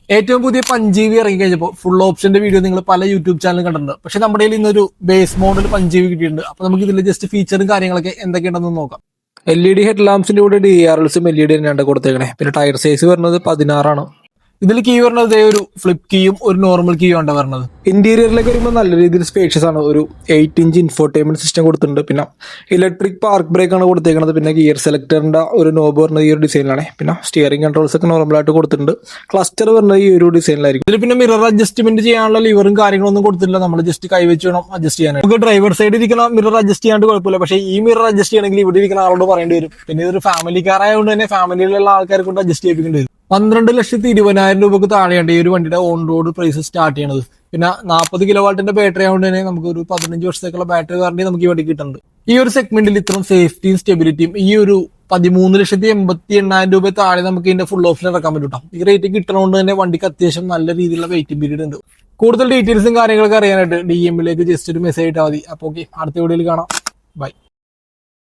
ഏറ്റവും പുതിയ 5GB ഇറങ്ങി കഴിഞ്ഞപ്പോൾ ഫുൾ ഓപ്ഷന്റെ വീഡിയോ നിങ്ങൾ പല യൂട്യൂബ് ചാനലും കണ്ടിട്ടുണ്ട്. പക്ഷെ നമ്മുടെ കയ്യിൽ ഇന്നൊരു ബേസ് മോഡൽ 5GB കിട്ടിയിട്ടുണ്ട്. അപ്പൊ നമുക്ക് ഇതിൽ ജസ്റ്റ് ഫീച്ചറും കാര്യങ്ങളൊക്കെ എന്തൊക്കെയുണ്ടെന്ന് നോക്കാം. LED ഹെഡ് ലാംപ്സിന്റെ കൂടെ DRLസും LED തന്നെയാണ് കൊടുത്തേക്കണേ. പിന്നെ ടയർ സൈസ് വരുന്നത് 16 ആണ്. ഇതിൽ കീ വരുന്നത് ഒരു ഫ്ലിപ്പ് കീയും ഒരു നോർമൽ കീയും ആണ് വരുന്നത്. ഇന്റീരിയറിലേക്ക് വരുമ്പോൾ നല്ല രീതിയിൽ സ്പേഷ്യസ് ആണ്. ഒരു 8 ഇഞ്ച് ഇൻഫോർടൈൻമെന്റ് സിസ്റ്റം കൊടുത്തിട്ടുണ്ട്. പിന്നെ ഇലക്ട്രിക് പാർക്ക് ബ്രേക്ക് ആണ് കൊടുത്തേക്കുന്നത്. പിന്നെ ഗിയർ സെലക്ടറിന്റെ ഒരു നോബ് വരുന്നത് ഈ ഒരു ഡിസൈനിലാണ്. പിന്നെ സ്റ്റിയറിംഗ് കൺട്രോൾസ് ഒക്കെ നോർമലായിട്ട് കൊടുത്തിട്ടുണ്ട്. ക്ലസ്റ്റർ വരുന്നത് ഈ ഒരു ഡിസൈനിലായിരിക്കും. ഇതിൽ പിന്നെ മിറർ അഡ്ജസ്റ്റ്മെന്റ് ചെയ്യാനുള്ള ലിവറും കാര്യങ്ങളൊന്നും കൊടുത്തിട്ടില്ല. നമ്മൾ ജസ്റ്റ് കൈവച്ച് വേണം അഡ്ജസ്റ്റ് ചെയ്യാൻ. നമുക്ക് ഡ്രൈവർ സൈഡ് ഇരിക്കുന്ന മിറർ അഡ്ജസ്റ്റ് ചെയ്യാണ്ട് കുഴപ്പമില്ല. പക്ഷേ ഈ മിറർ അഡ്ജസ്റ്റ് ചെയ്യണമെങ്കിൽ ഇവിടെ ഇരിക്കുന്ന ആളോട് പറയേണ്ടി വരും. പിന്നെ ഇതൊരു ഫാമിലി കാർ ആയതുകൊണ്ട് തന്നെ ഫാമിലിയിലുള്ള ആൾക്കാരെ കൊണ്ട് അഡ്ജസ്റ്റ് ചെയ്യിപ്പിക്കേണ്ടി വരും. 12,20,000 രൂപക്ക് താഴെയാണ് ഈ ഒരു വണ്ടിയുടെ ഓൺ റോഡ് പ്രൈസ് സ്റ്റാർട്ട് ചെയ്യണത്. പിന്നെ 40 കിലോവാട്ടിന്റെ ബാറ്ററി ആയതുകൊണ്ട് തന്നെ നമുക്ക് ഒരു 15 വർഷത്തേക്കുള്ള ബാറ്ററി വാറണ്ടി നമുക്ക് ഈ വണ്ടി കിട്ടുന്നുണ്ട്. ഈ ഒരു സെഗ്മെന്റിൽ ഇത്രയും സേഫ്റ്റിയും സ്റ്റെബിലിറ്റിയും ഈ ഒരു 13,88,000 രൂപ താഴെ നമുക്ക് ഇതിന്റെ ഫുൾ ഓപ്ഷൻ ഇറക്കാൻ പറ്റും. ഈ റേറ്റ് കിട്ടണോണ്ട് തന്നെ വണ്ടിക്ക് അത്യാവശ്യം നല്ല രീതിയിലുള്ള വെയിറ്റിംഗ് പീരീഡ് ഉണ്ട്. കൂടുതൽ ഡീറ്റെയിൽസും കാര്യങ്ങളൊക്കെ അറിയാനായിട്ട് DM ലേക്ക് ജസ്റ്റ് ഒരു മെസ്സേജ് ഇട്ടാൽ മതി. അപ്പോൾ ഓക്കെ, അടുത്ത വീഡിയോയിൽ കാണാം. ബൈ.